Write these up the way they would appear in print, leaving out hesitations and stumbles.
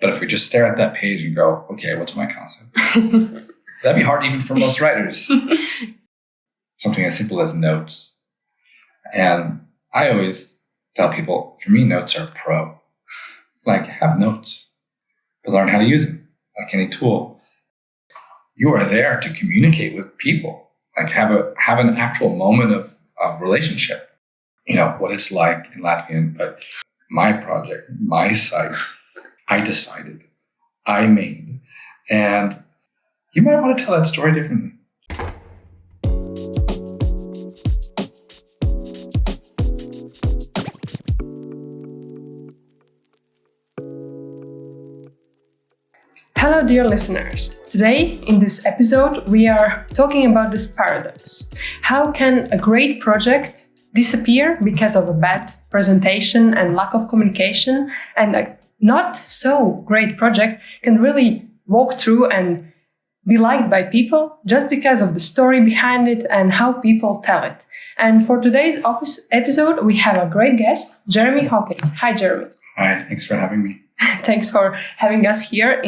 But if we just stare at that page and go, okay, what's my concept? That'd be hard even for most writers. Something as simple as notes. And I always tell people, for me, notes are pro. Like, have notes, but learn how to use them. Like any tool. You are there to communicate with people. Like, have an actual moment of relationship. You know, what it's like in Latvian, but my project, my site, I decided, I made. And you might want to tell that story differently. Hello, dear listeners. Today, in this episode, we are talking about this paradox. How can a great project disappear because of a bad presentation and lack of communication, and a not so great project can really walk through and be liked by people just because of the story behind it and how people tell it? And for today's episode, we have a great guest, Jeremy Hawkins. Hi, Jeremy. Hi, thanks for having me. Thanks for having us here.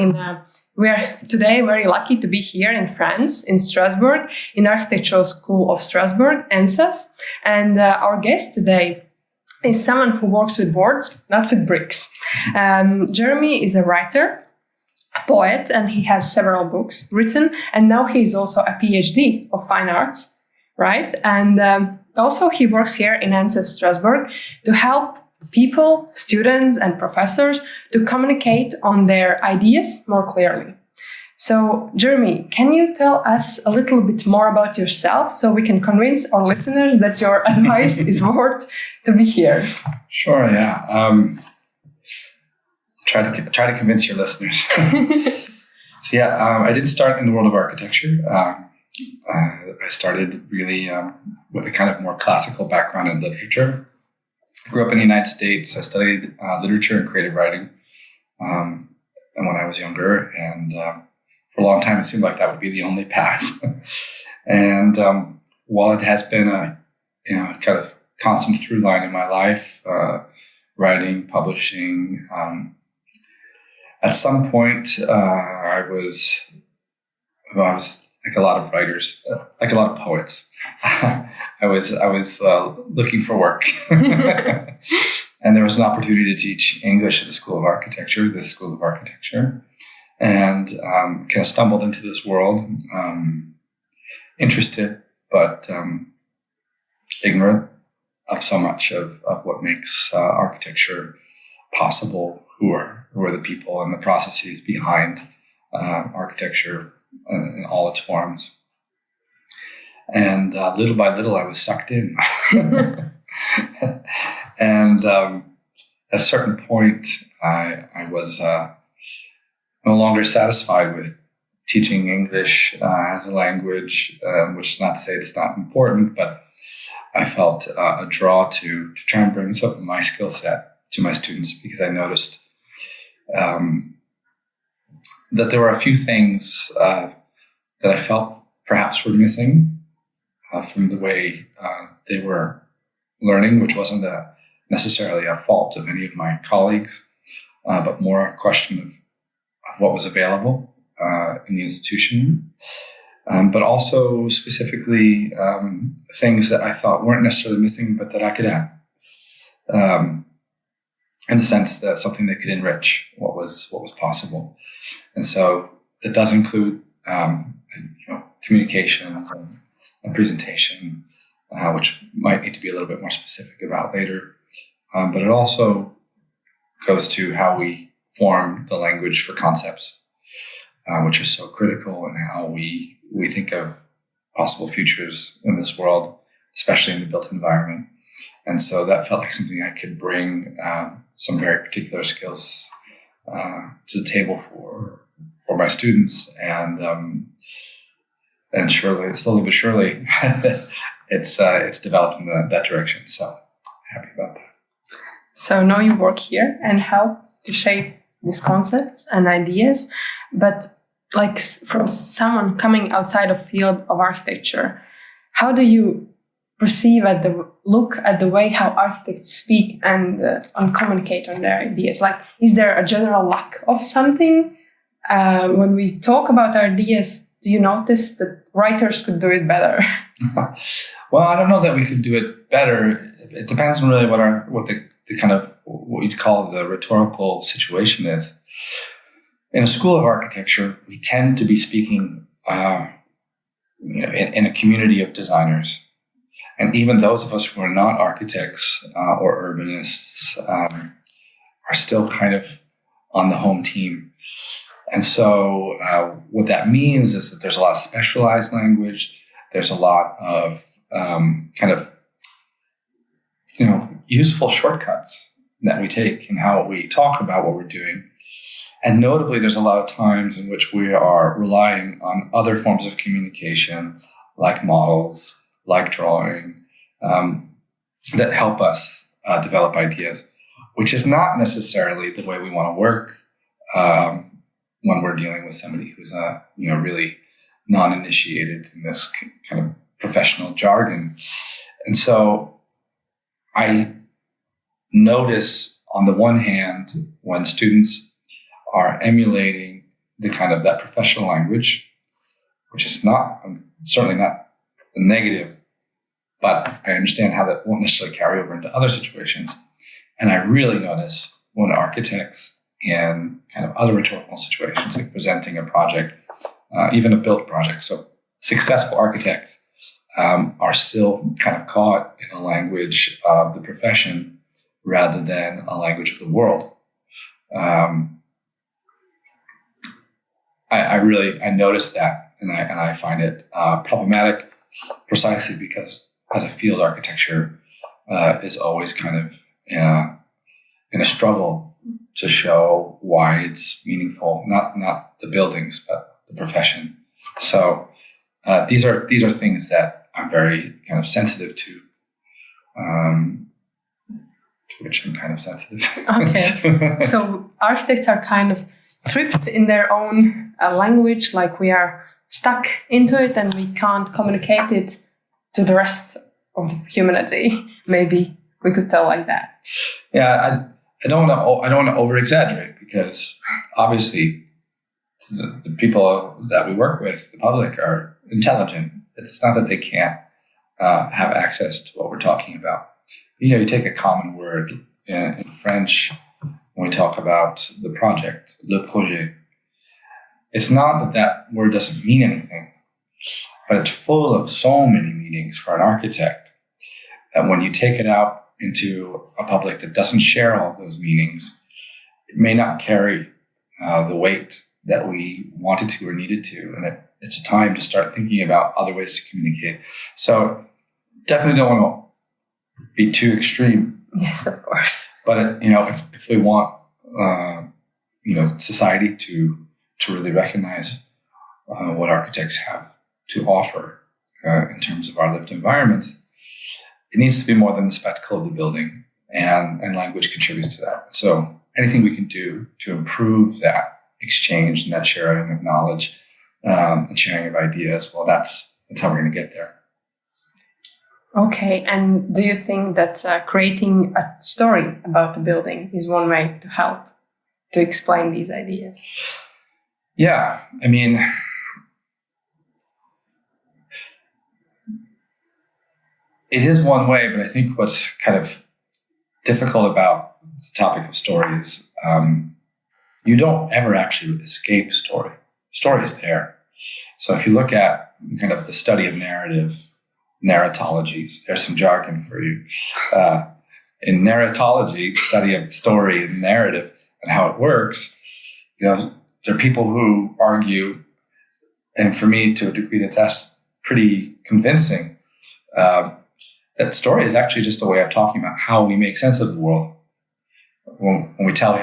We are today very lucky to be here in France, in Strasbourg, in Architectural School of Strasbourg, ENSAS. And our guest today is someone who works with boards, not with bricks. Jeremy is a writer, a poet, and he has several books written. And now he is also a PhD of fine arts, right? And also he works here in ENSAS Strasbourg to help people, students, and professors to communicate on their ideas more clearly. So, Jeremy, can you tell us a little bit more about yourself so we can convince our listeners that your advice is worth to be here? Sure, yeah. Try to convince your listeners. I didn't start in the world of architecture. I started really with a kind of more classical background in literature. Grew up in the United States. I studied literature and creative writing and when I was younger. And for a long time, it seemed like that would be the only path. And while it has been a kind of constant through line in my life, writing, publishing, at some point, I was like a lot of writers, like a lot of poets. I was looking for work, and there was an opportunity to teach English at this School of Architecture, and kind of stumbled into this world, interested but ignorant of so much of what makes architecture possible. Who are the people and the processes behind architecture in all its forms. And little by little, I was sucked in. And at a certain point, I was no longer satisfied with teaching English as a language, which is not to say it's not important, but I felt a draw to try and bring some of my skill set to my students, because I noticed that there were a few things that I felt perhaps were missing from the way they were learning, which wasn't necessarily a fault of any of my colleagues, but more a question of what was available in the institution, but also specifically things that I thought weren't necessarily missing, but that I could add, in the sense that something that could enrich what was possible. And so it does include communication and presentation, which might need to be a little bit more specific about later. But it also goes to how we form the language for concepts, which are so critical in how we think of possible futures in this world, especially in the built environment. And so that felt like something I could bring some very particular skills to the table for my students, and surely, slowly but surely, it's developed in that direction. So happy about that. So now you work here and help to shape these concepts and ideas, but like from someone coming outside of field of architecture, how do you perceive at the look at the way how architects speak and communicate on their ideas? Like, is there a general lack of something? When we talk about our ideas, do you notice that writers could do it better? Well, I don't know that we could do it better. It depends on really what the kind of what you'd call the rhetorical situation is. In a school of architecture, we tend to be speaking in a community of designers. And even those of us who are not architects or urbanists are still kind of on the home team. And so what that means is that there's a lot of specialized language. There's a lot of useful shortcuts that we take in how we talk about what we're doing. And notably, there's a lot of times in which we are relying on other forms of communication, like models, like drawing, that help us develop ideas, which is not necessarily the way we want to work when we're dealing with somebody who's really non-initiated in this kind of professional jargon. And so I notice, on the one hand, when students are emulating the kind of that professional language, which is certainly not a negative, but I understand how that won't necessarily carry over into other situations. And I really notice when architects in kind of other rhetorical situations, like presenting a project, even a built project, so successful architects are still kind of caught in a language of the profession rather than a language of the world. I noticed that, and I find it problematic, precisely because as a field, architecture is always kind of in a struggle to show why it's meaningful, not the buildings, but the profession. So these are things that I'm very kind of sensitive to which I'm kind of sensitive. Okay, so architects are kind of trapped in their own language, like we are stuck into it and we can't communicate it to the rest of humanity. Maybe we could tell like that. Yeah, I don't want to over exaggerate, because obviously the people that we work with, the public, are intelligent. It's not that they can't have access to what we're talking about. You take a common word in French when we talk about the project, le projet. It's not that word doesn't mean anything, but it's full of so many meanings for an architect that when you take it out into a public that doesn't share all of those meanings, it may not carry the weight that we wanted to or needed to. And it's a time to start thinking about other ways to communicate. So definitely don't want to be too extreme. Yes, of course. But if we want society to really recognize what architects have to offer in terms of our lived environments, it needs to be more than the spectacle of the building, and language contributes to that. So anything we can do to improve that exchange and that sharing of knowledge and sharing of ideas, well, that's how we're going to get there. Okay, and do you think that creating a story about the building is one way to help to explain these ideas? Yeah, I mean, it is one way, but I think what's kind of difficult about the topic of stories, you don't ever actually escape story. Story is there. So if you look at kind of the study of narratologies, there's some jargon for you. In narratology, study of story and narrative and how it works, there are people who argue, and for me, to a degree that's pretty convincing, that story is actually just a way of talking about how we make sense of the world. When we tell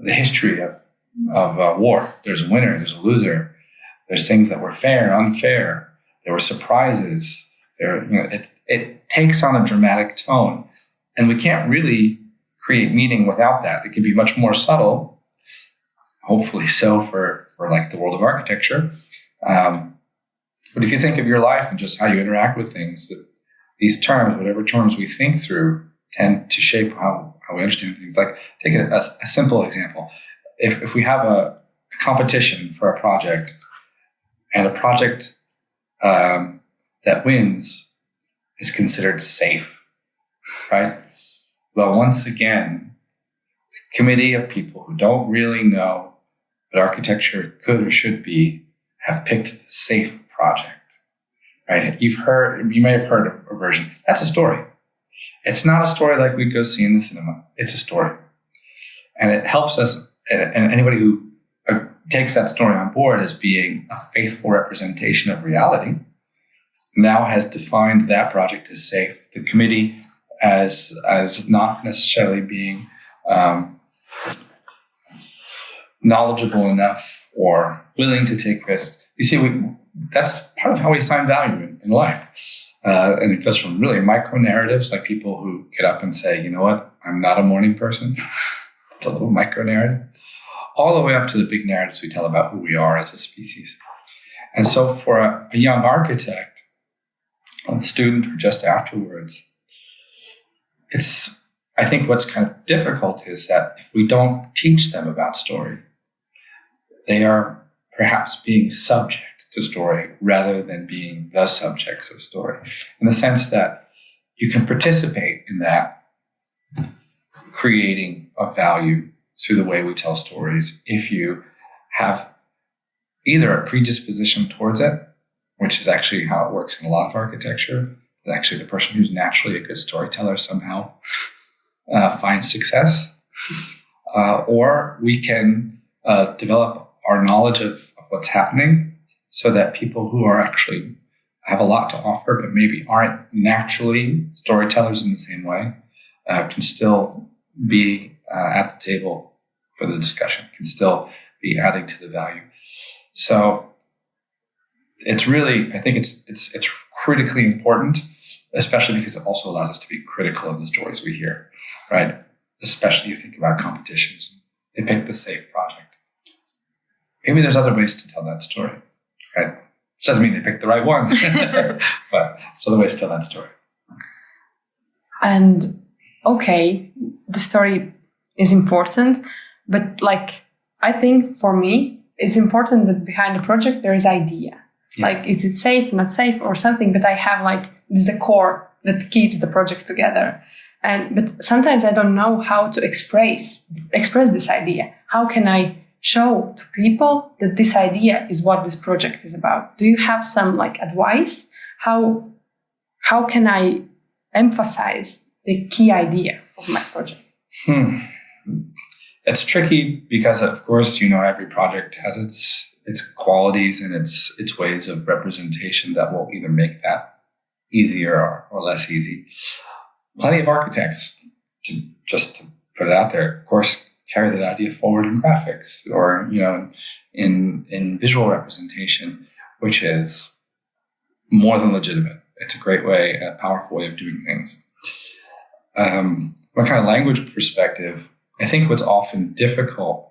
the history of war, there's a winner, there's a loser, there's things that were fair, unfair, there were surprises. It takes on a dramatic tone, and we can't really create meaning without that. It can be much more subtle, hopefully so for like the world of architecture. But if you think of your life and just how you interact with things, that these terms, whatever terms we think through, tend to shape how we understand things. Like, take a simple example. If we have a competition for a project, and a project that wins is considered safe, right? Well, once again, the committee of people who don't really know what architecture could or should be have picked the safe project, right? You may have heard of a version. That's a story. It's not a story like we'd go see in the cinema. It's a story. And it helps us, and anybody who takes that story on board as being a faithful representation of reality now has defined that project as safe. The committee as not necessarily being knowledgeable enough or willing to take risks. You see, that's part of how we assign value in life. And it goes from really micro narratives, like people who get up and say, you know what, I'm not a morning person. It's a little micro narrative, all the way up to the big narratives we tell about who we are as a species. And so for a young architect, a student, or just afterwards, I think what's kind of difficult is that if we don't teach them about story, they are perhaps being subject to story rather than being the subjects of story, in the sense that you can participate in that creating of value through the way we tell stories if you have either a predisposition towards it, which is actually how it works in a lot of architecture, that actually the person who's naturally a good storyteller somehow finds success, or we can develop our knowledge of what's happening so that people who are actually have a lot to offer but maybe aren't naturally storytellers in the same way can still be at the table for the discussion, can still be adding to the value. So it's really, I think it's critically important, especially because it also allows us to be critical of the stories we hear, right? Especially you think about competitions. They pick the safe project. Maybe there's other ways to tell that story, right? Which doesn't mean they picked the right one, but there's other ways to tell that story. And okay, the story is important, but I think for me, it's important that behind the project there is idea. Yeah. Like, is it safe, not safe, or something? But I have this is the core that keeps the project together. But sometimes I don't know how to express this idea. How can I show to people that this idea is what this project is about? Do you have some advice? How can I emphasize the key idea of my project? It's tricky because, of course, every project has its qualities and its ways of representation that will either make that easier or less easy. Plenty of architects, just to put it out there, of course, carry that idea forward in graphics or in visual representation, which is more than legitimate. It's a great way, a powerful way of doing things. From a kind of language perspective, I think what's often difficult,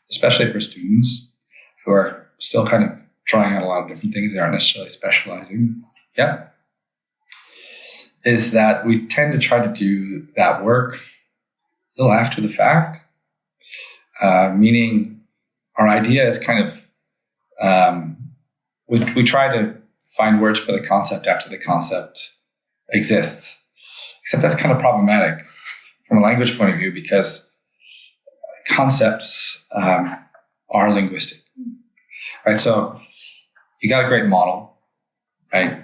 especially for students who are still kind of trying out a lot of different things, they aren't necessarily specializing yet, is that we tend to try to do that work a little after the fact, meaning our idea is kind of, we try to find words for the concept after the concept exists. Except that's kind of problematic from a language point of view because concepts are linguistic, right? So you got a great model, right?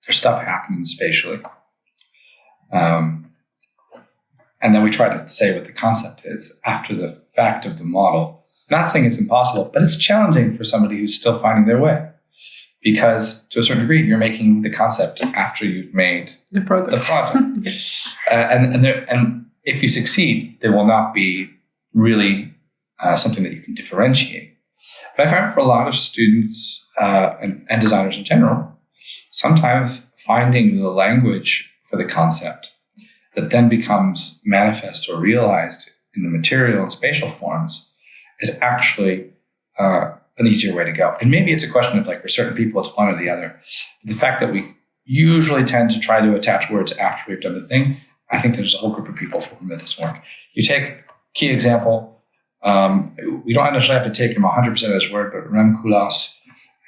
There's stuff happening spatially. And then we try to say what the concept is after the fact of the model. Not saying it's impossible, but it's challenging for somebody who's still finding their way. Because to a certain degree, you're making the concept after you've made the project. Yes. And if you succeed, there will not be really something that you can differentiate. But I find for a lot of students and designers in general, sometimes finding the language for the concept that then becomes manifest or realized in the material and spatial forms is actually an easier way to go. And maybe it's a question of for certain people, it's one or the other. The fact that usually tend to try to attach words after we've done the thing. I think there's a whole group of people for whom that doesn't work. You take key example. We don't necessarily have to take him 100% at his word, but Rem Koolhaas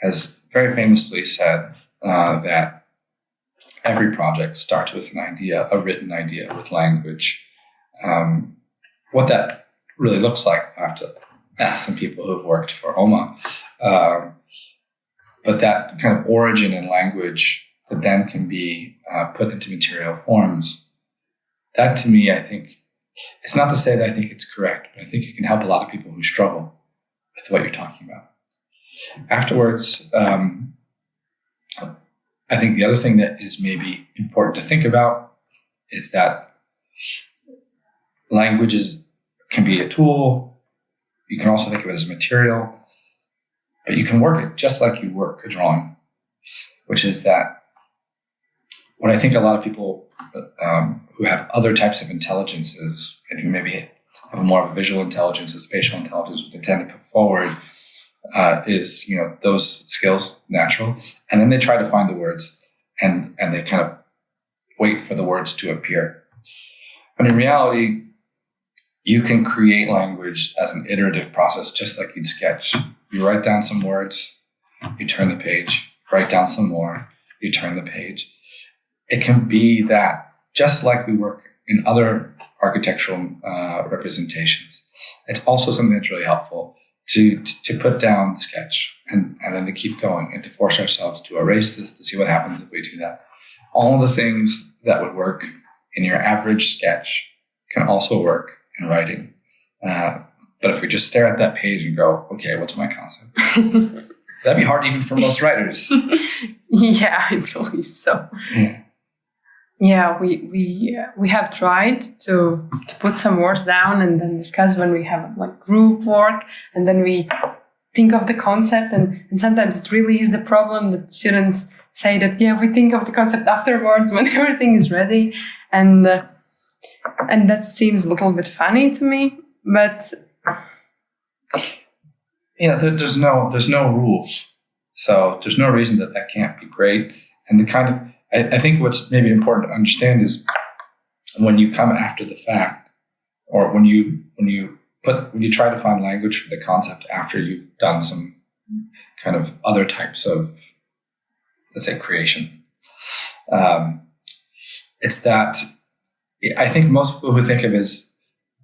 has very famously said that every project starts with an idea, a written idea with language. What that really looks like, I have to ask some people who have worked for OMA. But that kind of origin in language that then can be put into material forms, that to me, I think, it's not to say that I think it's correct, but I think it can help a lot of people who struggle with what you're talking about. Afterwards, I think the other thing that is maybe important to think about is that languages can be a tool. You can also think of it as material, but you can work it just like you work a drawing, which is that what I think a lot of people who have other types of intelligences and who maybe have more of a visual intelligence, a spatial intelligence, what they tend to put forward is, those skills natural. And then they try to find the words and they kind of wait for the words to appear. But in reality, you can create language as an iterative process, just like you'd sketch. You write down some words, you turn the page, write down some more, you turn the page. It can be that, just like we work in other architectural representations. It's also something that's really helpful to put down sketch and then to keep going and to force ourselves to erase this, to see what happens if we do that. All the things that would work in your average sketch can also work in writing. But if we just stare at that page and go, okay, what's my concept? That'd be hard even for most writers. Yeah, I believe so. Yeah, we have tried to put some words down and then discuss when we have like group work, and then we think of the concept, and sometimes it really is the problem that students say that, yeah, we think of the concept afterwards when everything is ready, and that seems a little bit funny to me, but yeah, there's no rules, so there's no reason that can't be great. And the kind of I think what's maybe important to understand is when you come after the fact, or when you try to find language for the concept after you've done some kind of other types of, let's say, creation. It's that I think most people who think of it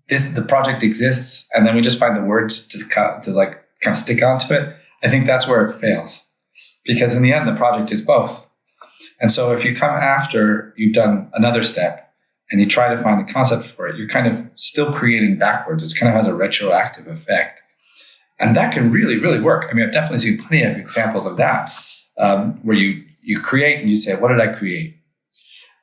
as the project exists and then we just find the words to kind of stick onto it. I think that's where it fails, because in the end, the project is both. And so if you come after you've done another step and you try to find the concept for it, you're kind of still creating backwards. It kind of has a retroactive effect. And that can really, really work. I mean, I've definitely seen plenty of examples of that, where you create and you say, what did I create?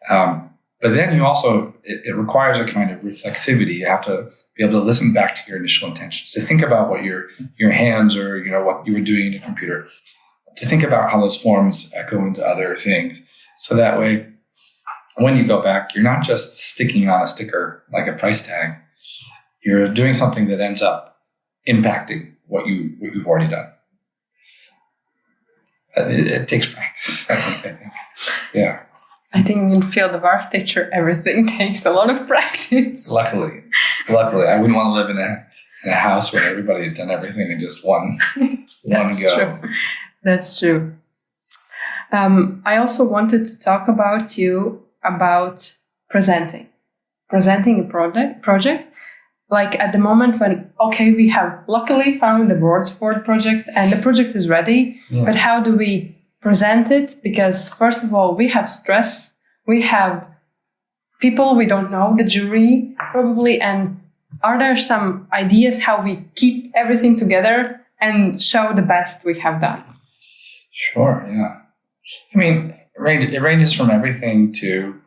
But then you also, it requires a kind of reflexivity. You have to be able to listen back to your initial intentions, to think about what your hands or, what you were doing in your computer, to think about how those forms echo into other things. So that way, when you go back, you're not just sticking on a sticker like a price tag. You're doing something that ends up impacting what you've already done. It takes practice, I think. Yeah. I think in the field of architecture, everything takes a lot of practice. Luckily, I wouldn't want to live in a house where everybody's done everything in just one go. True. That's true. I also wanted to talk about presenting a project. Like at the moment when, okay, we have luckily found the boards for the project and the project is ready, but how do we present it? Because first of all, we have stress, we have people we don't know, the jury probably, and are there some ideas how we keep everything together and show the best we have done? Sure, yeah. I mean, it ranges from everything to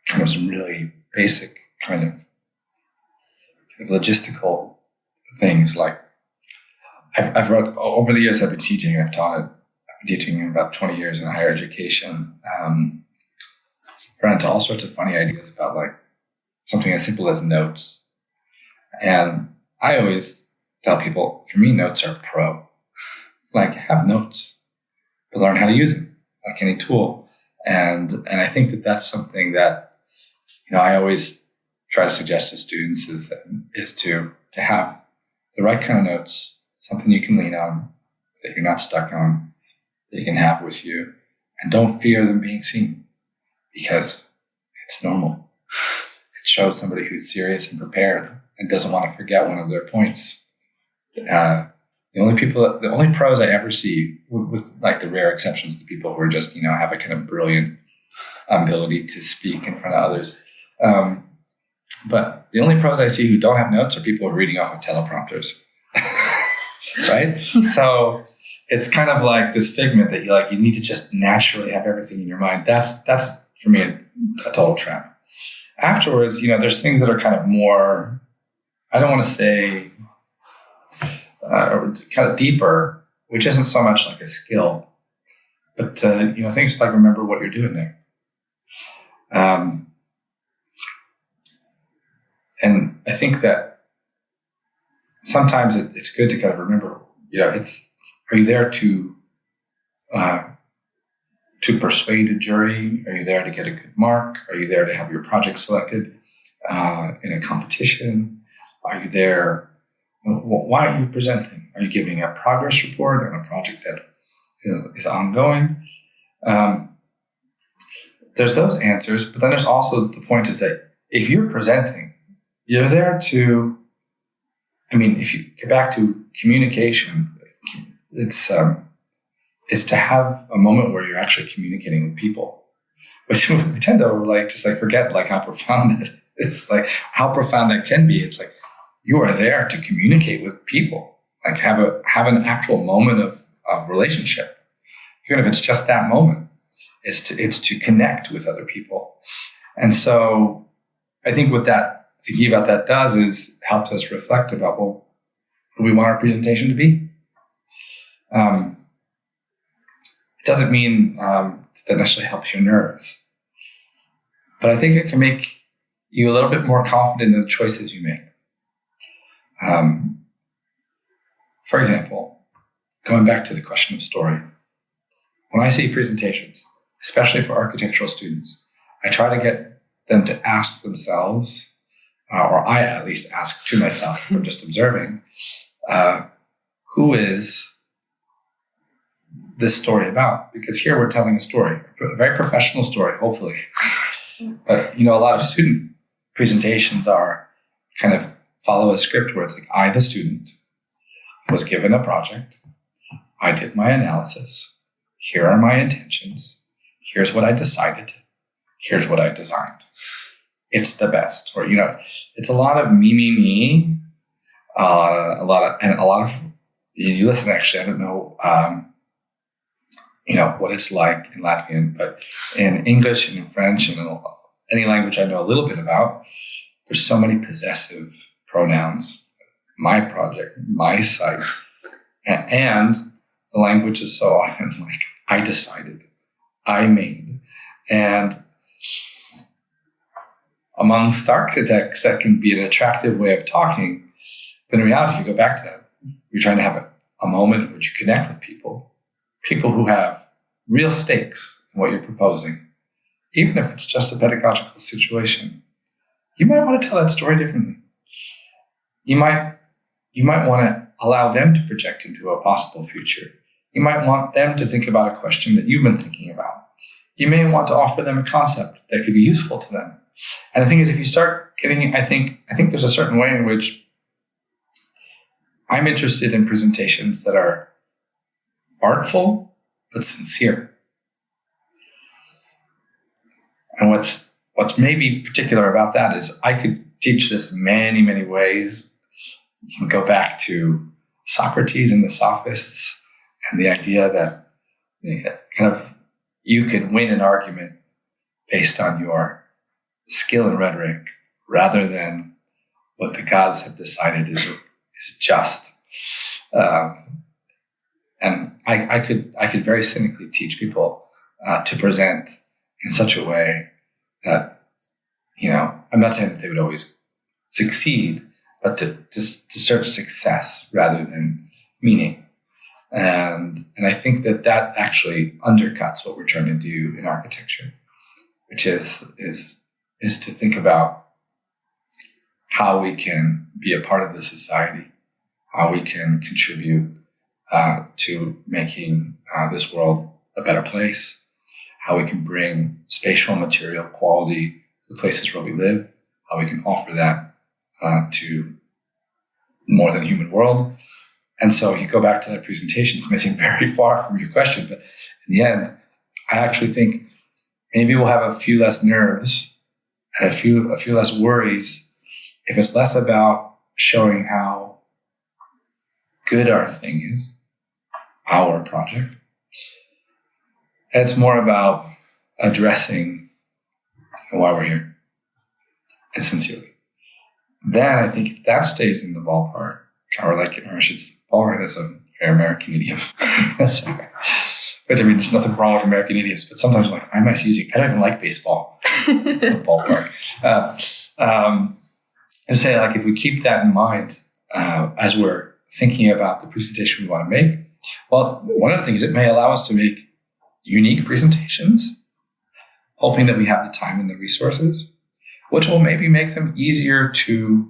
kind of some really basic kind of logistical things. Like I've wrote over the years. I've been teaching. I've been teaching about 20 years in higher education. Run into all sorts of funny ideas about like something as simple as notes. And I always tell people, for me, notes are pro. Like, have notes, but learn how to use them, like any tool. And I think that that's something that, I always try to suggest to students is to have the right kind of notes, something you can lean on, that you're not stuck on, that you can have with you, and don't fear them being seen, because it's normal. It shows somebody who's serious and prepared and doesn't want to forget one of their points. The only pros I ever see, with like the rare exceptions to people who are just, have a kind of brilliant ability to speak in front of others. But the only pros I see who don't have notes are people who are reading off of teleprompters, right? So it's kind of like this figment that you need to just naturally have everything in your mind. That's for me a total trap. Afterwards, there's things that are kind of more, I don't want to say, kind of deeper, which isn't so much like a skill, but things like remember what you're doing there. And I think that sometimes it's good to kind of remember, are you there to persuade a jury? Are you there to get a good mark? Are you there to have your project selected in a competition? Are you there? Why are you presenting? Are you giving a progress report on a project that is ongoing? There's those answers, but then there's also the point is that if you're presenting, you're there to, if you get back to communication, it's to have a moment where you're actually communicating with people, which we tend to forget how profound that is, how profound that can be. It's you are there to communicate with people, have an actual moment of relationship, even if it's just that moment. It's to connect with other people. And so I think what that thinking about that does is helps us reflect about, what do we want our presentation to be? It doesn't mean that necessarily helps your nerves, but I think it can make you a little bit more confident in the choices you make. For example, going back to the question of story, when I see presentations, especially for architectural students, I try to get them to ask themselves, or I at least ask to myself from just observing, who is this story about? Because here we're telling a story, a very professional story, hopefully. But, a lot of student presentations are kind of follow a script where it's I, the student, was given a project. I did my analysis. Here are my intentions. Here's what I decided. Here's what I designed. It's the best. Or, it's a lot of me. A lot of, you listen, actually, I don't know, what it's like in Latvian, but in English and in French and in any language I know a little bit about, there's so many possessive pronouns. My project, my site, and the language is so often I decided, I made. And amongst architects, that can be an attractive way of talking. But in reality, if you go back to that, you're trying to have a moment in which you connect with people who have real stakes in what you're proposing, even if it's just a pedagogical situation. You might want to tell that story differently. You might want to allow them to project into a possible future. You might want them to think about a question that you've been thinking about. You may want to offer them a concept that could be useful to them. And the thing is, if you start getting, I think there's a certain way in which I'm interested in presentations that are artful but sincere. And what's maybe particular about that is I could teach this many, many ways. You can go back to Socrates and the Sophists and the idea that you could win an argument based on your skill in rhetoric rather than what the gods have decided is just. And I could very cynically teach people to present in such a way that, I'm not saying that they would always succeed, but to search success rather than meaning. And I think that actually undercuts what we're trying to do in architecture, which is to think about how we can be a part of the society, how we can contribute to making this world a better place, how we can bring spatial material quality to the places where we live, how we can offer that to more than human world. And so you go back to that presentation, it's missing very far from your question, but in the end, I actually think maybe we'll have a few less nerves and a few less worries if it's less about showing how good our thing is, our project. And it's more about addressing why we're here, and sincerely. Then I think if that stays in the ballpark, or I should say, ballpark is a very American idiom. But I mean, there's nothing wrong with American idioms, but sometimes I'm like, why am I using? I don't even like baseball. The ballpark. And say, like, if we keep that in mind as we're thinking about the presentation we want to make, well, one of the things, it may allow us to make unique presentations, hoping that we have the time and the resources, which will maybe make them easier to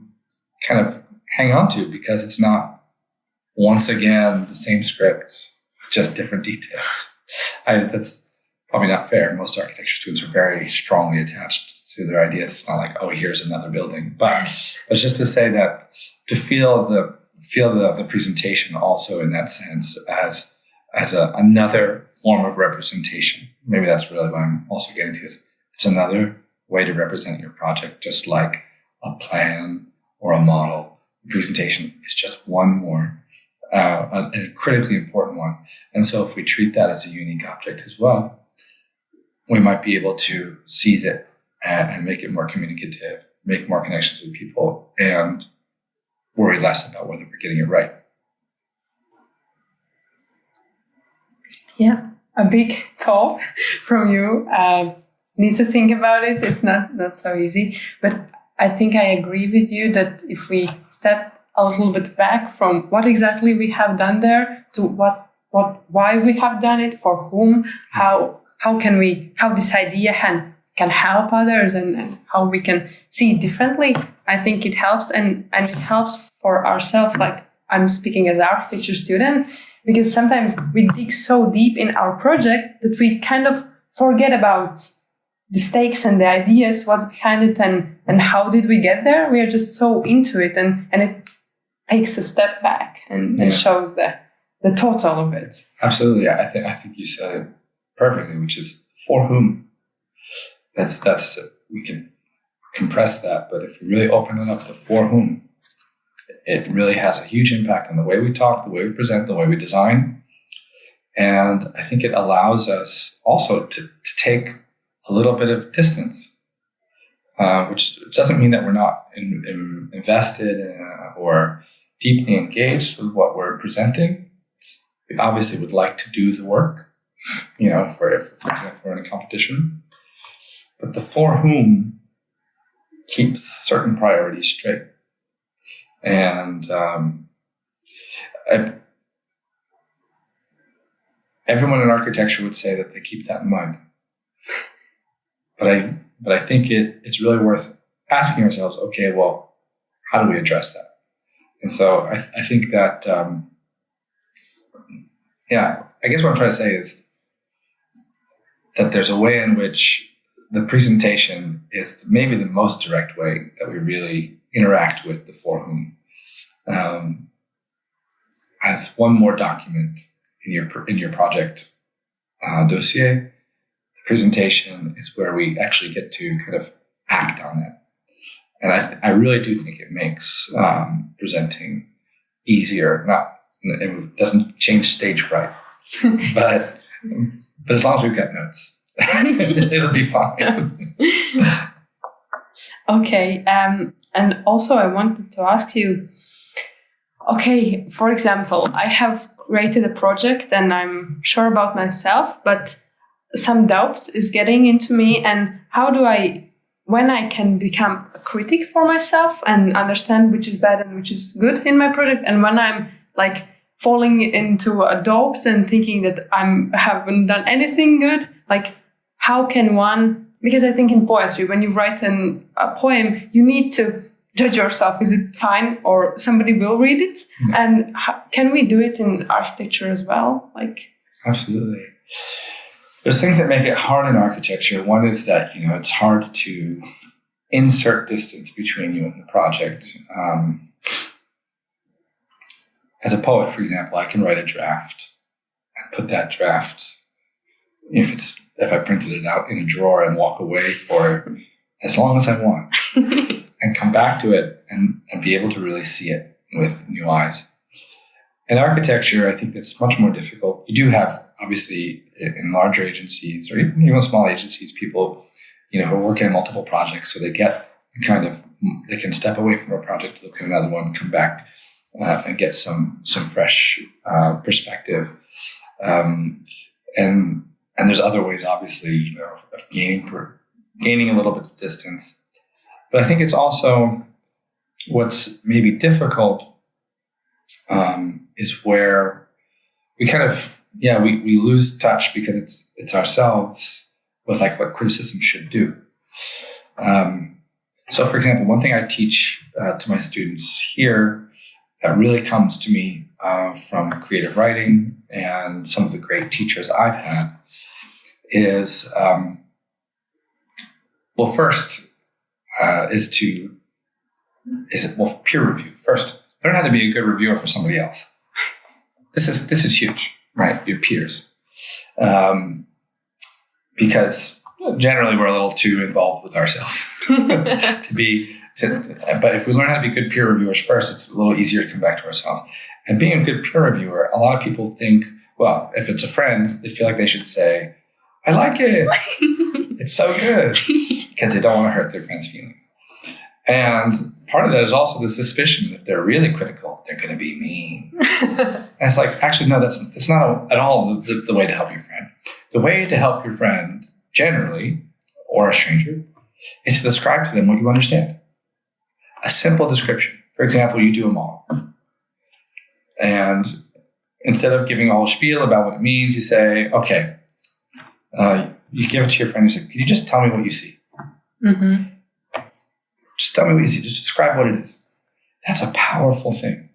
kind of hang on to, because it's not, once again, the same script, just different details. That's probably not fair. Most architecture students are very strongly attached to their ideas. It's not like, oh, here's another building. But it's just to say that, to feel the presentation also in that sense as another form of representation. Maybe that's really what I'm also getting to. Is it's another way to represent your project, just like a plan or a model. The presentation is just one more, a critically important one. And so if we treat that as a unique object as well, we might be able to seize it and make it more communicative, make more connections with people, and worry less about whether we're getting it right. Yeah, a big call from you. Need to think about it. It's not so easy, but I think I agree with you that if we step a little bit back from what exactly we have done there to why we have done it, for whom, how this idea can help others, and how we can see it differently, I think it helps, and it helps for ourselves. Like, I'm speaking as an architecture student, because sometimes we dig so deep in our project that we kind of forget about the stakes and the ideas, what's behind it, and how did we get there. We are just so into it, and it takes a step back and shows the total of it. Absolutely. I think you said it perfectly, which is for whom. That's we can compress that, but if we really open it up to for whom, it really has a huge impact on the way we talk, the way we present, the way we design. And I think it allows us also to take a little bit of distance, which doesn't mean that we're not invested or deeply engaged with what we're presenting. We obviously would like to do the work, for example, we're in a competition. But the for whom keeps certain priorities straight. And everyone in architecture would say that they keep that in mind. But I think it's really worth asking ourselves, okay, well, how do we address that? And so I think that, I guess what I'm trying to say is that there's a way in which the presentation is maybe the most direct way that we really interact with the for whom. As one more document in your project dossier, the presentation is where we actually get to kind of act on that. And I really do think it makes presenting easier. It doesn't change stage fright, but as long as we've got notes, it'll be fine. Okay. And also I wanted to ask you, okay, for example, I have created a project and I'm sure about myself, but some doubt is getting into me. And how do when I can become a critic for myself and understand which is bad and which is good in my project, and when I'm like falling into a doubt and thinking that haven't done anything good. Like, how can one? Because I think in poetry, when you write a poem, you need to judge yourself. Is it fine, or somebody will read it? Mm. And can we do it in architecture as well? Like, absolutely. There's things that make it hard in architecture. One is that it's hard to insert distance between you and the project. As a poet, for example, I can write a draft and put that draft, if I printed it out, in a drawer and walk away for as long as I want and come back to it and be able to really see it with new eyes. In architecture, I think that's much more difficult. You do have, obviously, in larger agencies or even small agencies, people, who are working on multiple projects, so they get they can step away from a project, look at another one, come back and get some fresh perspective. And there's other ways, obviously, of gaining a little bit of distance. But I think it's also what's maybe difficult is where we we lose touch because it's ourselves with like what criticism should do. So, for example, one thing I teach to my students here that really comes to me from creative writing and some of the great teachers I've had is, first peer review. First, learn how to be a good reviewer for somebody else. This is huge, right? Your peers, because generally we're a little too involved with ourselves But if we learn how to be good peer reviewers first, it's a little easier to come back to ourselves. And being a good peer reviewer, a lot of people think, well, if it's a friend, they feel like they should say, "I like it. It's so good," because they don't want to hurt their friend's feelings. And part of that is also the suspicion if they're really critical, they're going to be mean. And it's like, actually, no, that's not at all the way to help your friend. The way to help your friend generally, or a stranger, is to describe to them what you understand. A simple description. For example, you do a model. And instead of giving all a spiel about what it means, you say, okay, you give it to your friend. You say, can you just tell me what you see? Mm-hmm. Just tell me what you see. Just describe what it is. That's a powerful thing.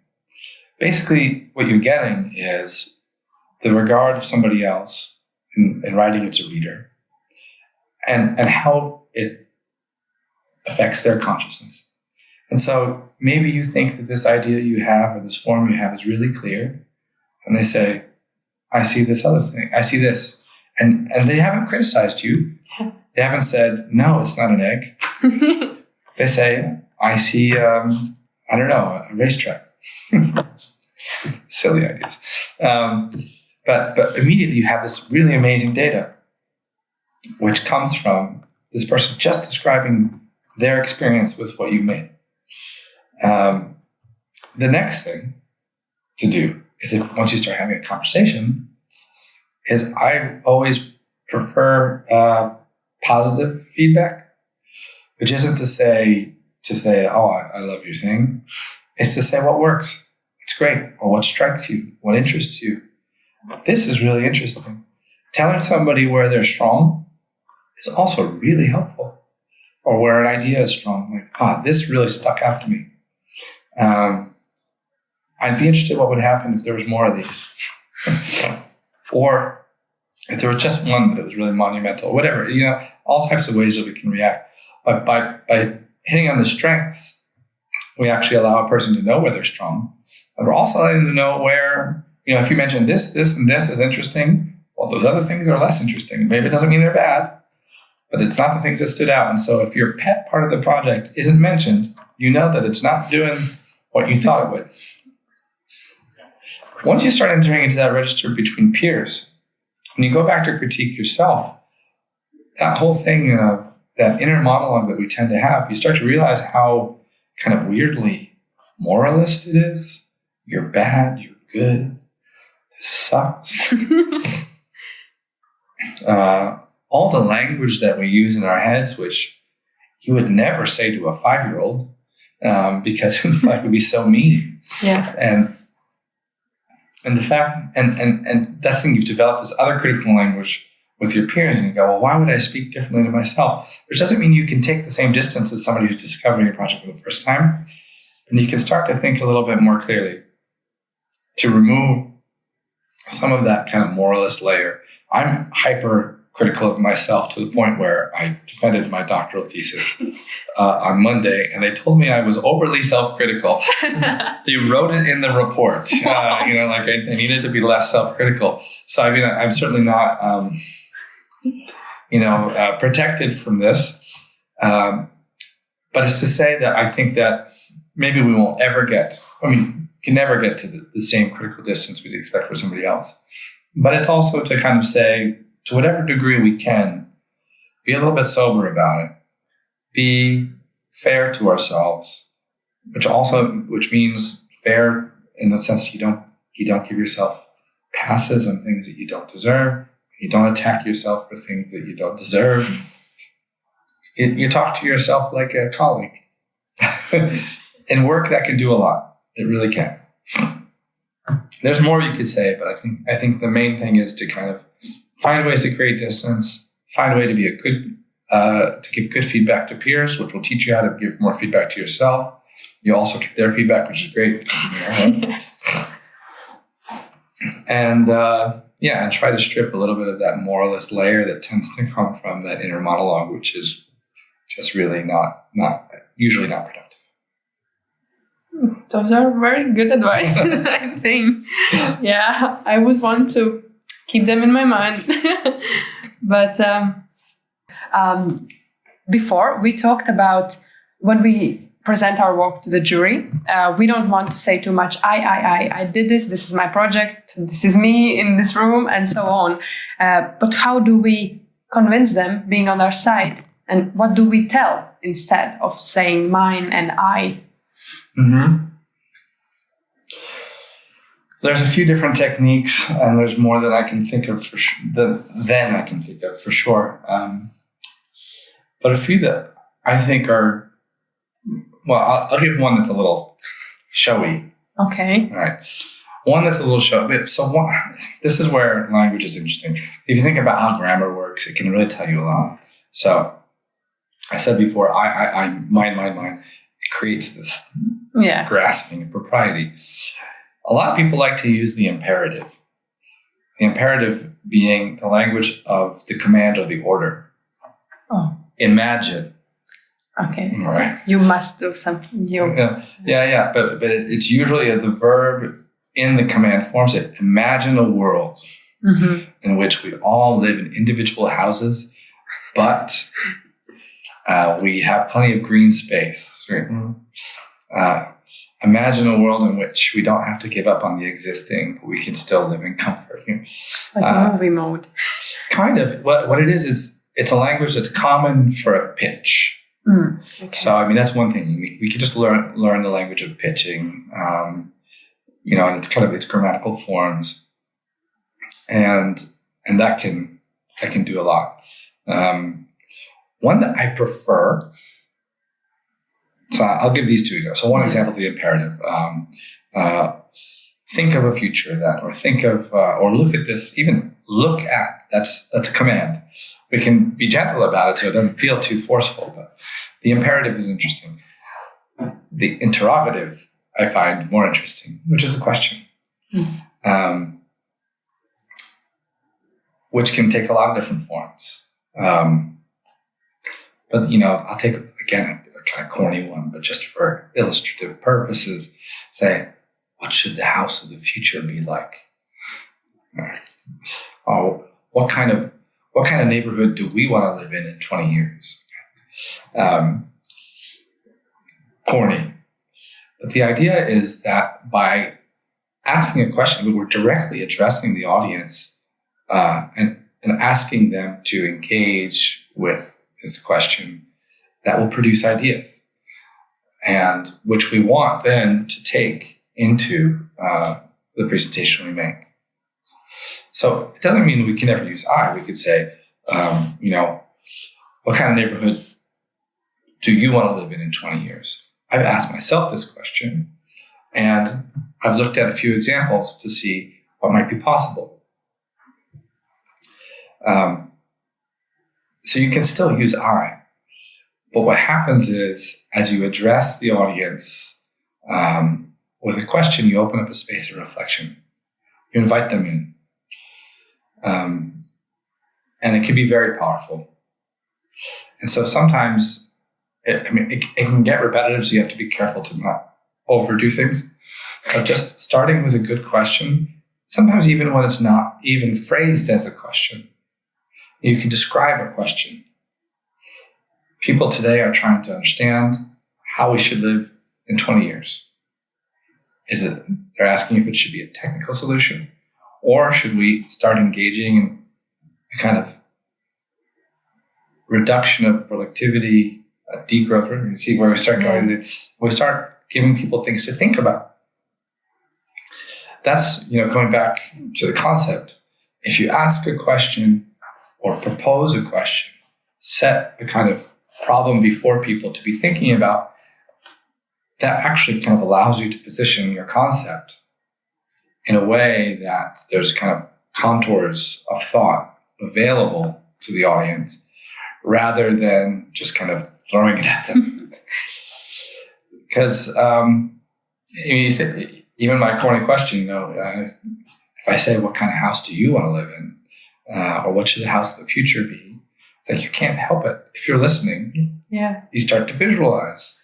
Basically, what you're getting is the regard of somebody else in writing it to a reader and how it affects their consciousness. And so maybe you think that this idea you have or this form you have is really clear. And they say, I see this other thing. I see this. And they haven't criticized you. They haven't said, no, it's not an egg. They say, I see, a racetrack. Silly ideas. But immediately you have this really amazing data, which comes from this person just describing their experience with what you made. The next thing to do is once you start having a conversation, is I always prefer positive feedback, which isn't to say, oh, I love your thing. It's to say what works. It's great. Or what strikes you, what interests you. This is really interesting. Telling somebody where they're strong is also really helpful. Or where an idea is strong. Like, this really stuck out to me. I'd be interested what would happen if there was more of these. Or if there was just one, but it was really monumental, whatever, all types of ways that we can react. But by hitting on the strengths, we actually allow a person to know where they're strong. And we're also letting them to know where, if you mention this, and this is interesting, well, those other things are less interesting. Maybe it doesn't mean they're bad, but it's not the things that stood out. And so if your pet part of the project isn't mentioned, you know that it's not doing what you thought it would. Once you start entering into that register between peers, when you go back to critique yourself, that whole thing, that inner monologue that we tend to have, you start to realize how kind of weirdly moralist it is. You're bad, you're good, this sucks. All the language that we use in our heads, which you would never say to a 5-year-old, because it's like it would be so mean. Yeah. And the fact, and that's the thing, you've developed this other critical language with your peers, and you go, well, why would I speak differently to myself? Which doesn't mean you can take the same distance as somebody who's discovering your project for the first time. And you can start to think a little bit more clearly to remove some of that kind of moralist layer. I'm hyper critical of myself to the point where I defended my doctoral thesis on Monday, and they told me I was overly self-critical. They wrote it in the report. I needed to be less self-critical. So I mean, I'm certainly not, protected from this. But it's to say that I think that maybe we won't ever can never get to the same critical distance we'd expect for somebody else. But it's also to kind of say, to whatever degree we can, be a little bit sober about it. Be fair to ourselves, which means fair in the sense you don't give yourself passes on things that you don't deserve. You don't attack yourself for things that you don't deserve. You talk to yourself like a colleague. In work, that can do a lot. It really can. There's more you could say, but I think the main thing is to kind of find ways to create distance, find a way to be to give good feedback to peers, which will teach you how to give more feedback to yourself. You also get their feedback, which is great. And try to strip a little bit of that moralist layer that tends to come from that inner monologue, which is just really usually not productive. Those are very good advices, I think. Yeah, I would want to keep them in my mind. But before, we talked about when we present our work to the jury, we don't want to say too much, I did this is my project, this is me in this room, and so on. But how do we convince them being on our side? And what do we tell instead of saying mine and I? Mm-hmm. There's a few different techniques, and there's more that I can think of for sure. But a few that I think are, well, I'll give one that's a little showy. Okay. All right. One that's a little showy. This is where language is interesting. If you think about how grammar works, it can really tell you a lot. So I said before, mine. It creates this grasping of propriety. A lot of people like to use the imperative. The imperative being the language of the command or the order. Oh. Imagine. Okay. All right. You must do something. Yeah. But it's usually the verb in the command forms it. Imagine a world in which we all live in individual houses, but we have plenty of green space. Right? Imagine a world in which we don't have to give up on the existing, but we can still live in comfort. Like movie mode. Kind of. What it is it's a language that's common for a pitch. Okay. So, I mean, that's one thing. We can just learn the language of pitching, and it's kind of its grammatical forms, and that can do a lot. One that I prefer. So I'll give these two examples. So one example is the imperative. Think of a future or think of, or look at this. Even look at. That's a command. We can be gentle about it so it doesn't feel too forceful. But the imperative is interesting. The interrogative I find more interesting, which is a question, which can take a lot of different forms. But I'll take again a kind of corny one, but just for illustrative purposes, say, what should the house of the future be like? Or what kind of neighborhood do we want to live in 20 years? Corny. But the idea is that by asking a question, we're directly addressing the audience and asking them to engage with this question that will produce ideas, and which we want then to take into the presentation we make. So it doesn't mean we can never use I. We could say, what kind of neighborhood do you want to live in 20 years? I've asked myself this question, And I've looked at a few examples to see what might be possible. So you can still use I. But what happens is, as you address the audience with a question, you open up a space of reflection. You invite them in. And it can be very powerful. And so sometimes, it can get repetitive, so you have to be careful to not overdo things. But just starting with a good question, sometimes even when it's not even phrased as a question, you can describe a question. People today are trying to understand how we should live in 20 years. They're asking if it should be a technical solution, or should we start engaging in a kind of reduction of productivity, a degrowth? You see where we start going. We start giving people things to think about. That's, going back to the concept. If you ask a question or propose a question, set a kind of problem before people to be thinking about, that actually kind of allows you to position your concept in a way that there's kind of contours of thought available to the audience rather than just kind of throwing it at them. Because even my corny question, if I say, what kind of house do you want to live in? Or what should the house of the future be? It's like, you can't help it. If you're listening, you start to visualize.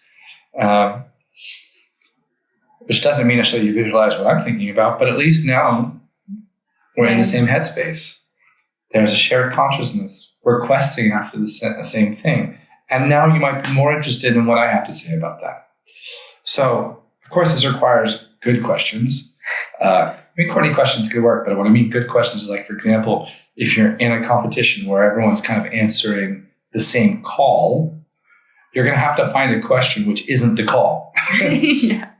Which doesn't mean necessarily you visualize what I'm thinking about, but at least now we're in the same headspace. There's a shared consciousness. We're questing after the same thing. And now you might be more interested in what I have to say about that. So, of course, this requires good questions. Corny questions could work, but what I mean good questions is, like, for example, if you're in a competition where everyone's kind of answering the same call, you're going to have to find a question which isn't the call.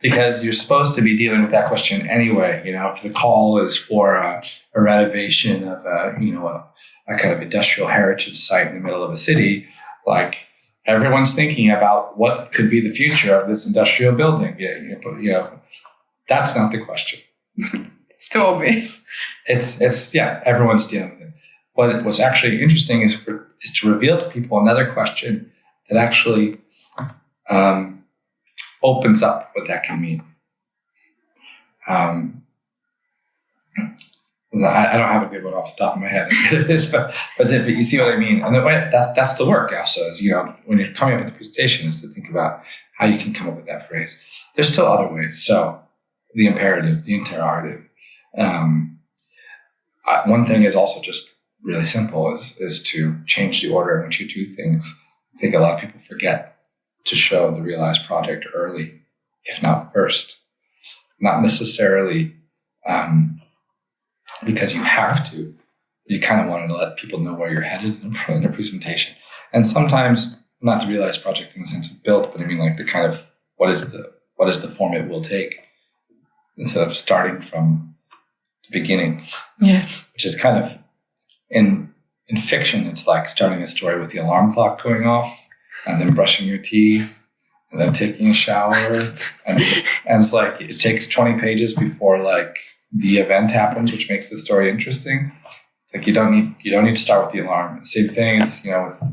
Because you're supposed to be dealing with that question anyway. If the call is for a renovation of a kind of industrial heritage site in the middle of a city, like, everyone's thinking about what could be the future of this industrial building. That's not the question. It's too obvious. It's everyone's dealing with it. What's actually interesting is to reveal to people another question that actually opens up what that can mean. I don't have a good one off the top of my head, but you see what I mean. And that's the work also, is, when you're coming up with the presentation, is to think about how you can come up with that phrase. There's still other ways. So the imperative, the interrogative. One thing is also just really simple, is to change the order in which you do things. I think a lot of people forget to show the realized project early, if not first. Not necessarily because you have to. You kind of wanted to let people know where you're headed in a presentation. And sometimes, not the realized project in the sense of build, but I mean, like, the kind of what is the form it will take, instead of starting from the beginning. Which is kind of in fiction, it's like starting a story with the alarm clock going off, and then brushing your teeth, and then taking a shower, and it's like it takes 20 pages before, like, the event happens, which makes the story interesting. It's like you don't need to start with the alarm. Same thing is, with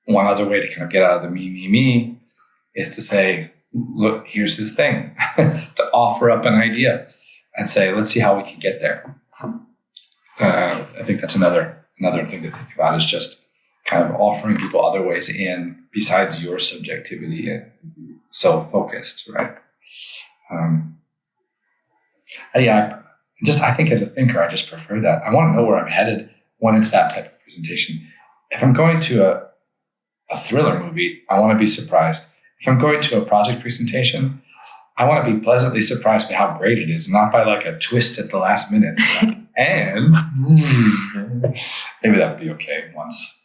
one other way to kind of get out of the me is to say, look, here's this thing, to offer up an idea and say, let's see how we can get there. I think that's another thing to think about, is just kind of offering people other ways in besides your subjectivity and so focused, right? I think as a thinker, I just prefer that. I want to know where I'm headed when it's that type of presentation. If I'm going to a thriller movie, I want to be surprised. If I'm going to a project presentation, I want to be pleasantly surprised by how great it is, not by, like, a twist at the last minute. And maybe that would be okay once.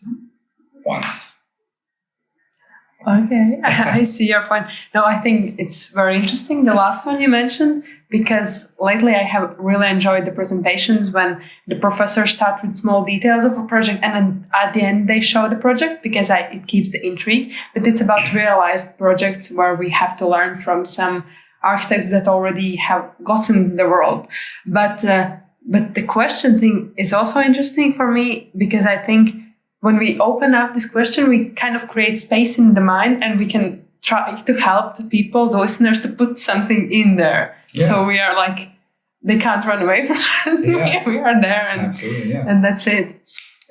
Okay, I see your point. No, I think it's very interesting, the last one you mentioned, because lately I have really enjoyed the presentations when the professors start with small details of a project and then at the end they show the project, because it keeps the intrigue. But it's about realized projects where we have to learn from some architects that already have gotten the world. But the question thing is also interesting for me, because I think when we open up this question, we kind of create space in the mind, and we can try to help the people, the listeners, to put something in there. Yeah. So we are like, they can't run away from us. Yeah. We are there, Absolutely, yeah. and that's it.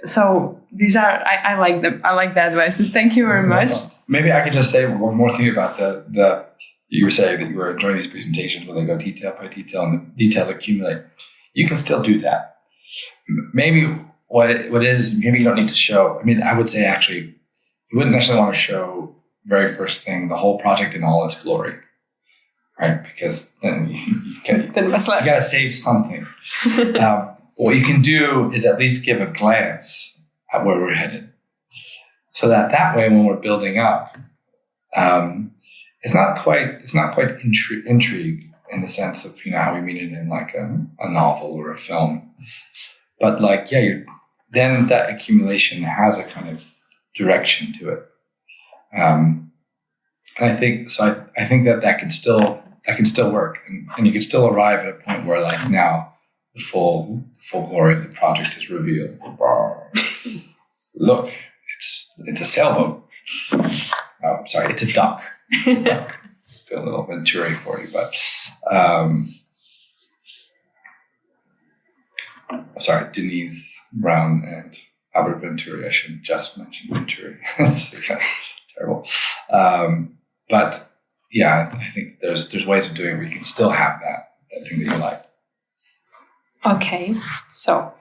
So these are, I like them. I like the advices. Thank you very much. Maybe I could just say one more thing about the you were saying that you were enjoying these presentations where they go detail by detail and the details accumulate. You can still do that. Maybe what it is, maybe you don't need to show. I mean, I would say actually, you wouldn't necessarily want to show very first thing, the whole project in all its glory, right? Because then you got to save something. What you can do is at least give a glance at where we're headed, so that way, when we're building up, it's not quite intrigue in the sense of how we mean it in like a novel or a film, but like then that accumulation has a kind of direction to it. And I think so. I think that can still work, and you can still arrive at a point where like now the full glory of the project is revealed. Look, it's a sailboat. Oh, sorry, it's a duck. Do a little Venturi for you, but sorry, Denise Brown and Albert Venturi. I should just mention Venturi. That's kind of terrible. But yeah, I think there's ways of doing it where you can still have that thing that you like. Okay, so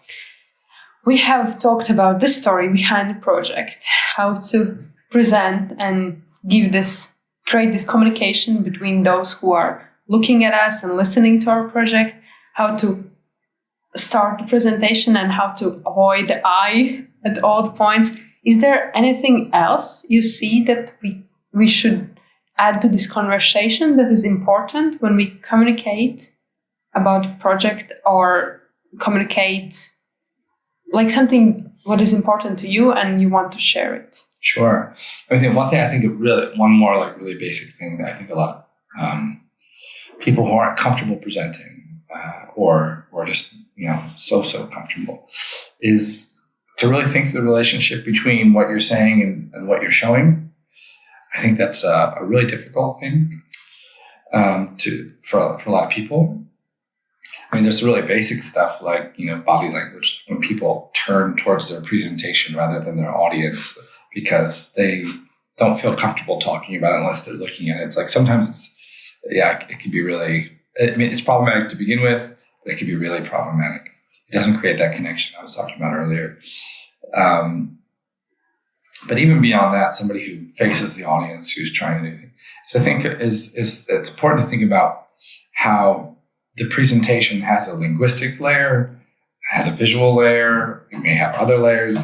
we have talked about the story behind the project, how to present and create this communication between those who are looking at us and listening to our project, how to start the presentation and how to avoid the eye at all the points. Is there anything else you see that we should add to this conversation that is important when we communicate about the project, or communicate like something what is important to you and you want to share it? Sure. I think one more like really basic thing that I think a lot of people who aren't comfortable presenting or just so comfortable is to really think through the relationship between what you're saying and what you're showing. I think that's a really difficult thing for a lot of people. I mean, there's really basic stuff like body language, when people turn towards their presentation rather than their audience because they don't feel comfortable talking about it unless they're looking at it. It's like sometimes it can be really. I mean, it's problematic to begin with, but it can be really problematic. It doesn't create that connection I was talking about earlier. But even beyond that, somebody who faces the audience, who's trying to do things. So I think it's important to think about how the presentation has a linguistic layer, has a visual layer. It may have other layers,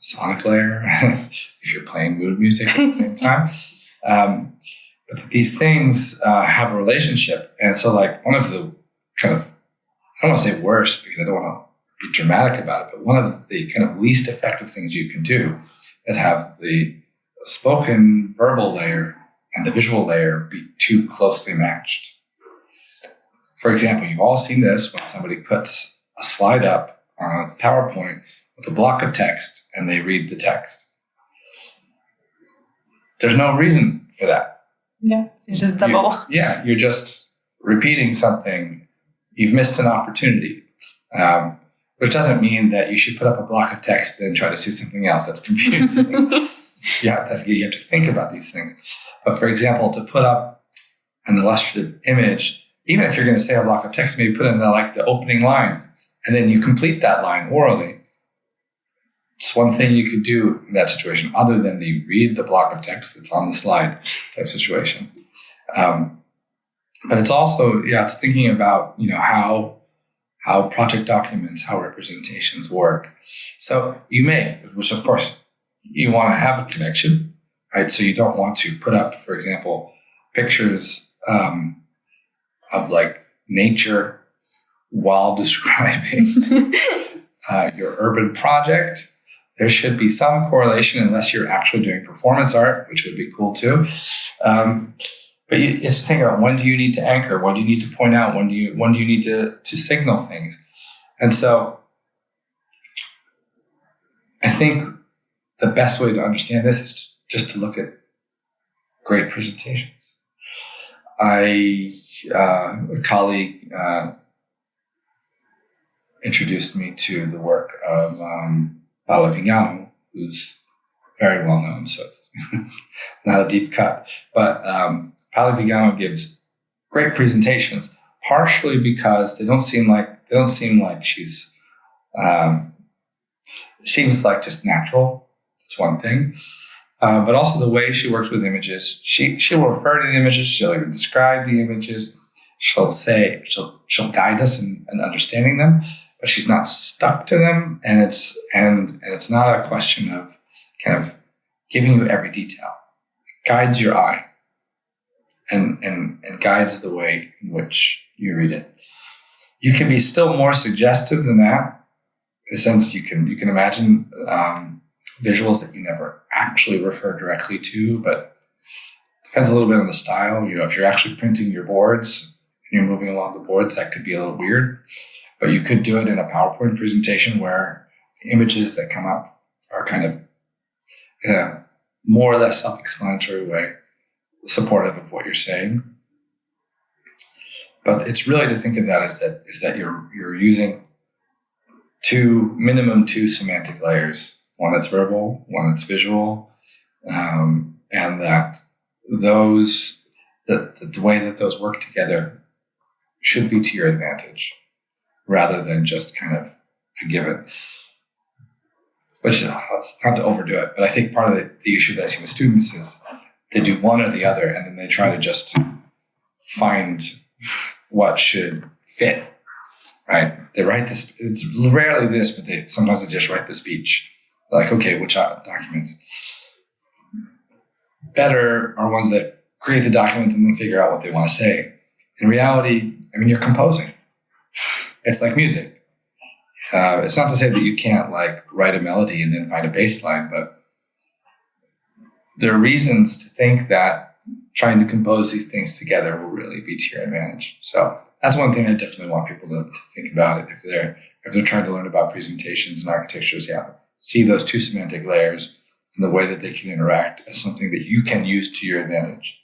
sonic layer, if you're playing mood music at the same time. But these things have a relationship. And so like one of the kind of, I don't want to say worst because I don't want to be dramatic about it, but one of the kind of least effective things you can do is have the spoken verbal layer and the visual layer be too closely matched. For example, you've all seen this when somebody puts a slide up on a PowerPoint with a block of text and they read the text. There's no reason for that. Yeah, it's just double. You're just repeating something. You've missed an opportunity. Which doesn't mean that you should put up a block of text and then try to see something else. That's confusing. You have to think about these things. But for example, to put up an illustrative image, even if you're going to say a block of text, maybe put in the opening line, and then you complete that line orally. It's one thing you could do in that situation, other than the read the block of text that's on the slide type situation. But it's also, it's thinking about, how project documents, how representations work. So which of course you want to have a connection, right? So you don't want to put up, for example, pictures of like nature while describing your urban project. There should be some correlation unless you're actually doing performance art, which would be cool too. But it's think about, when do you need to anchor? When do you need to point out? When do you need to signal things? And so I think the best way to understand this is just to look at great presentations. A colleague introduced me to the work of Paolo Vignano, who's very well known, so it's not a deep cut. But Paolo Vignano gives great presentations, partially because they don't seem like she's seems like just natural. It's one thing. But also the way she works with images. She will refer to the images. She'll even describe the images. She'll guide us in understanding them, but she's not stuck to them. And it's not a question of kind of giving you every detail. It guides your eye and guides the way in which you read it. You can be still more suggestive than that. In the sense you can imagine visuals that you never actually refer directly to, but it depends a little bit on the style. If you're actually printing your boards and you're moving along the boards, that could be a little weird. But you could do it in a PowerPoint presentation where the images that come up are kind of in a more or less self-explanatory way, supportive of what you're saying. But it's really to think of that as that you're using minimum two semantic layers. One that's verbal, one that's visual, and that the way that those work together should be to your advantage, rather than just kind of a given. Which, not to overdo it, but I think part of the issue that I see with students is they do one or the other, and then they try to just find what should fit. Right? They write this. It's rarely this, but sometimes they just write the speech. Like, okay, which documents? Better are ones that create the documents and then figure out what they want to say. In reality, you're composing. It's like music. It's not to say that you can't write a melody and then find a bass line, but there are reasons to think that trying to compose these things together will really be to your advantage. So that's one thing I definitely want people to think about it if they're trying to learn about presentations and architectures. Yeah. See those two semantic layers and the way that they can interact as something that you can use to your advantage.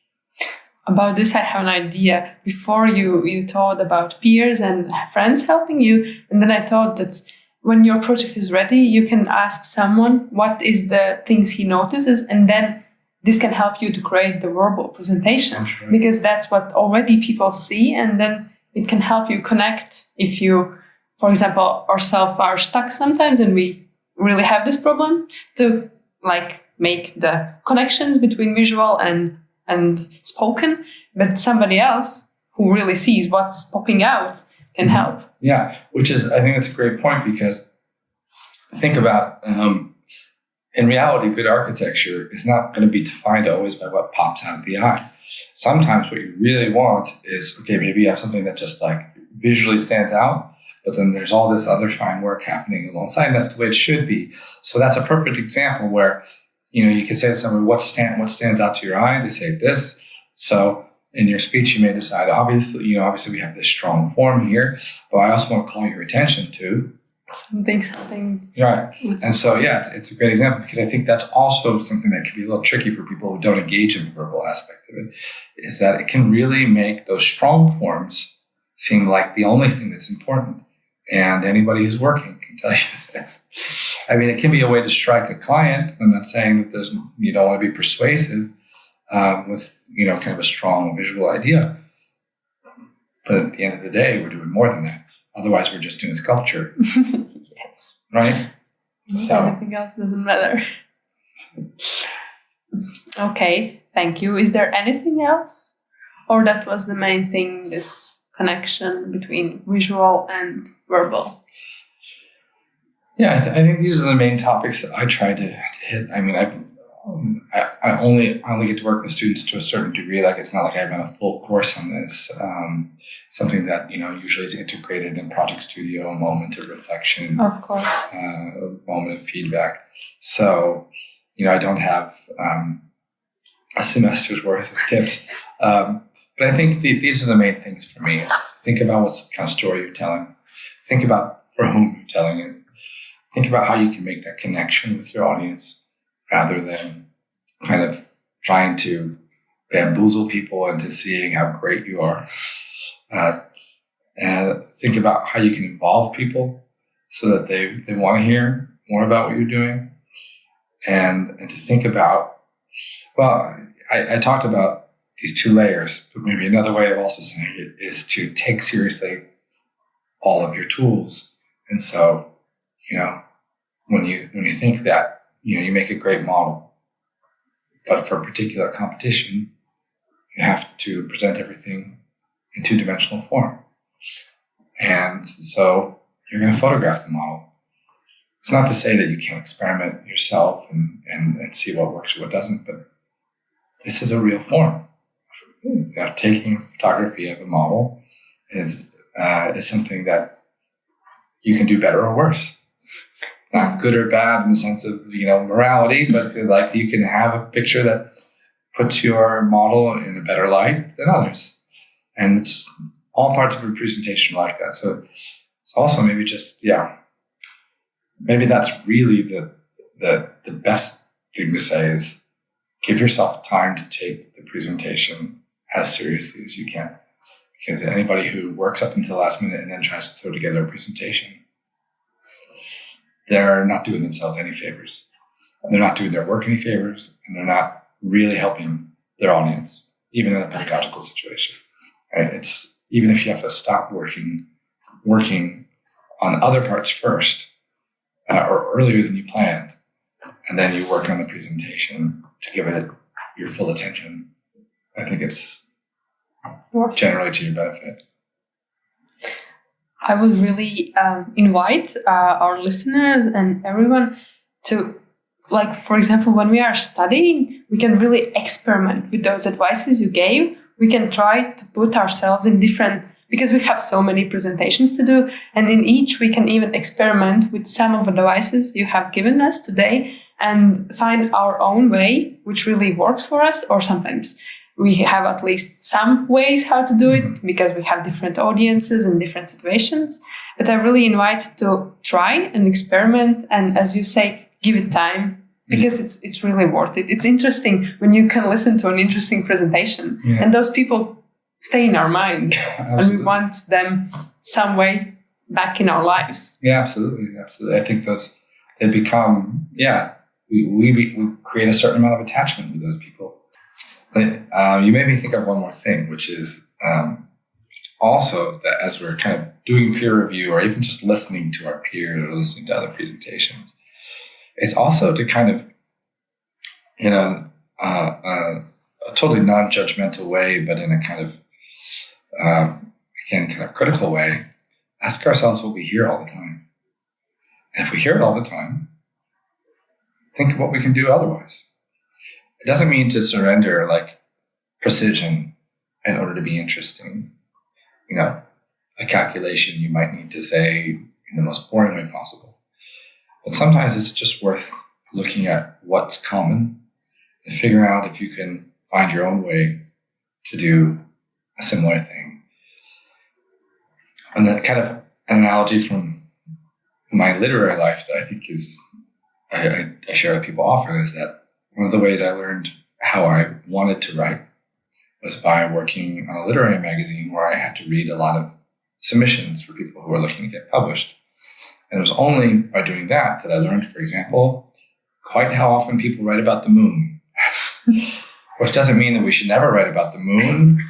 About this, I have an idea. Before you thought about peers and friends helping you, and then I thought that when your project is ready, you can ask someone what is the things he notices, and then this can help you to create the verbal presentation, sure. Because that's what already people see, and then it can help you connect. If you, for example, ourselves are stuck sometimes and we really have this problem to make the connections between visual and spoken, but somebody else who really sees what's popping out can help. Yeah, which is, I think that's a great point, because think about, in reality, good architecture is not going to be defined always by what pops out of the eye. Sometimes what you really want is, okay, maybe you have something that just visually stands out, but then there's all this other fine work happening alongside, and that's the way it should be. So that's a perfect example where, you can say to somebody, what stands out to your eye? They say this. So in your speech, you may decide, obviously we have this strong form here, but I also want to call your attention to something. Right. And so, yeah, it's a great example, because I think that's also something that can be a little tricky for people who don't engage in the verbal aspect of it, is that it can really make those strong forms seem like the only thing that's important. And anybody who's working can tell you that. It can be a way to strike a client. I'm not saying that you don't want to be persuasive with, kind of a strong visual idea. But at the end of the day, we're doing more than that. Otherwise, we're just doing sculpture. Yes. Right? So anything else doesn't matter. Okay, thank you. Is there anything else? Or that was the main thing, this connection between visual and verbal? Yeah, I think these are the main topics that I try to hit. I only get to work with students to a certain degree. It's not like I run a full course on this. Something that usually is integrated in Project Studio, a moment of reflection, of course, a moment of feedback. So I don't have a semester's worth of tips. But I think these are the main things for me. Think about what kind of story you're telling. Think about for whom you're telling it. Think about how you can make that connection with your audience rather than kind of trying to bamboozle people into seeing how great you are. And think about how you can involve people so that they want to hear more about what you're doing. And to think about, well, I talked about these two layers, but maybe another way of also saying it is to take seriously all of your tools. And so, when you think that, you make a great model, but for a particular competition, you have to present everything in two-dimensional form. And so you're going to photograph the model. It's not to say that you can't experiment yourself and see what works or what doesn't, but this is a real form. Taking photography of a model is something that you can do better or worse. Not good or bad in the sense of, morality, but like you can have a picture that puts your model in a better light than others. And it's all parts of a presentation like that. So it's also maybe just, maybe that's really the best thing to say is give yourself time to take the presentation as seriously as you can. Because anybody who works up until the last minute and then tries to throw together a presentation, they're not doing themselves any favors. They're not doing their work any favors, and they're not really helping their audience, even in a pedagogical situation. Right? It's even if you have to stop working on other parts first, or earlier than you planned, and then you work on the presentation to give it your full attention. I think it's generally to your benefit. I would really invite our listeners and everyone to, for example, when we are studying, we can really experiment with those advices you gave. We can try to put ourselves in different, because we have so many presentations to do, and in each we can even experiment with some of the advices you have given us today and find our own way, which really works for us, or sometimes we have at least some ways how to do it because we have different audiences and different situations. But I really invite to try and experiment. And as you say, give it time because it's really worth it. It's interesting when you can listen to an interesting presentation and those people stay in our mind and we want them some way back in our lives. Yeah, absolutely. Absolutely. I think they become, we create a certain amount of attachment with those people. But you made me think of one more thing, which is also that as we're kind of doing peer review or even just listening to our peers or listening to other presentations, it's also to kind of, in a totally non-judgmental way, but in a kind of, kind of critical way, ask ourselves what we hear all the time. And if we hear it all the time, think of what we can do otherwise. It doesn't mean to surrender precision in order to be interesting. A calculation you might need to say in the most boring way possible. But sometimes it's just worth looking at what's common and figuring out if you can find your own way to do a similar thing. And that kind of an analogy from my literary life that I think is, I share with people often is that one of the ways I learned how I wanted to write was by working on a literary magazine where I had to read a lot of submissions for people who were looking to get published. And it was only by doing that I learned, for example, quite how often people write about the moon. Which doesn't mean that we should never write about the moon,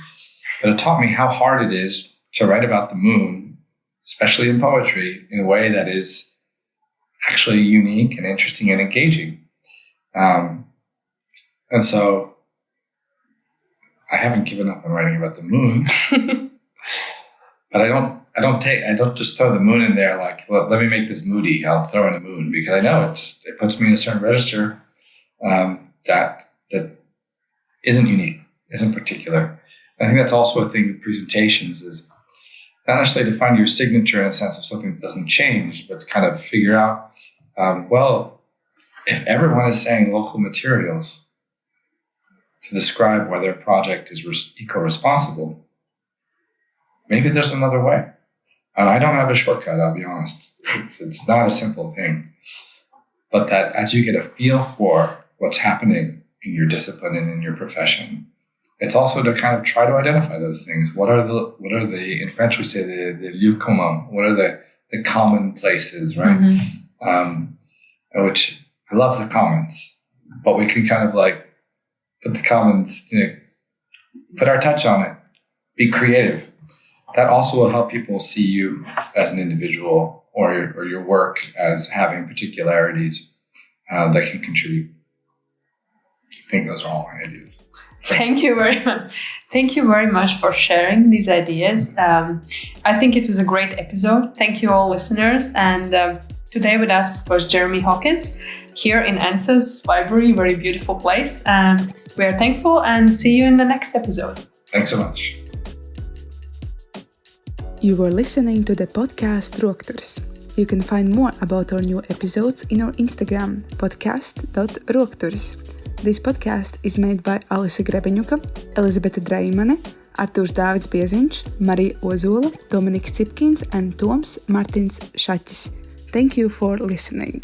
but it taught me how hard it is to write about the moon, especially in poetry, in a way that is actually unique and interesting and engaging. And so I haven't given up on writing about the moon, but I don't just throw the moon in there let me make this moody, I'll throw in a moon, because I know it puts me in a certain register that isn't unique, isn't particular. And I think that's also a thing with presentations is not necessarily to find your signature in a sense of something that doesn't change, but to kind of figure out, if everyone is saying local materials, to describe whether a project is eco-responsible, maybe there's another way. And I don't have a shortcut, I'll be honest. It's not a simple thing. But that as you get a feel for what's happening in your discipline and in your profession, it's also to kind of try to identify those things. What are the in French we say the lieux communs? What are the common places, right? Which I love the commons, but we can kind of like put the commons, put our touch on it, be creative. That also will help people see you as an individual or your work as having particularities that can contribute. I think those are all my ideas. Thank you very much. Thank you very much for sharing these ideas. I think it was a great episode. Thank you all listeners. And today with us was Jeremy Hawkins here in ENSA's library, very beautiful place. We are thankful and see you in the next episode. Thanks so much. You were listening to the podcast Rokturs. You can find more about our new episodes in our Instagram, podcast.rokturs. This podcast is made by Alise Grebeņuka, Elizabete Dreimane, Artūrs Dāvids Bieziņš, Marija Ozola, Dominiks Cipkins and Toms Martins Šaķis. Thank you for listening.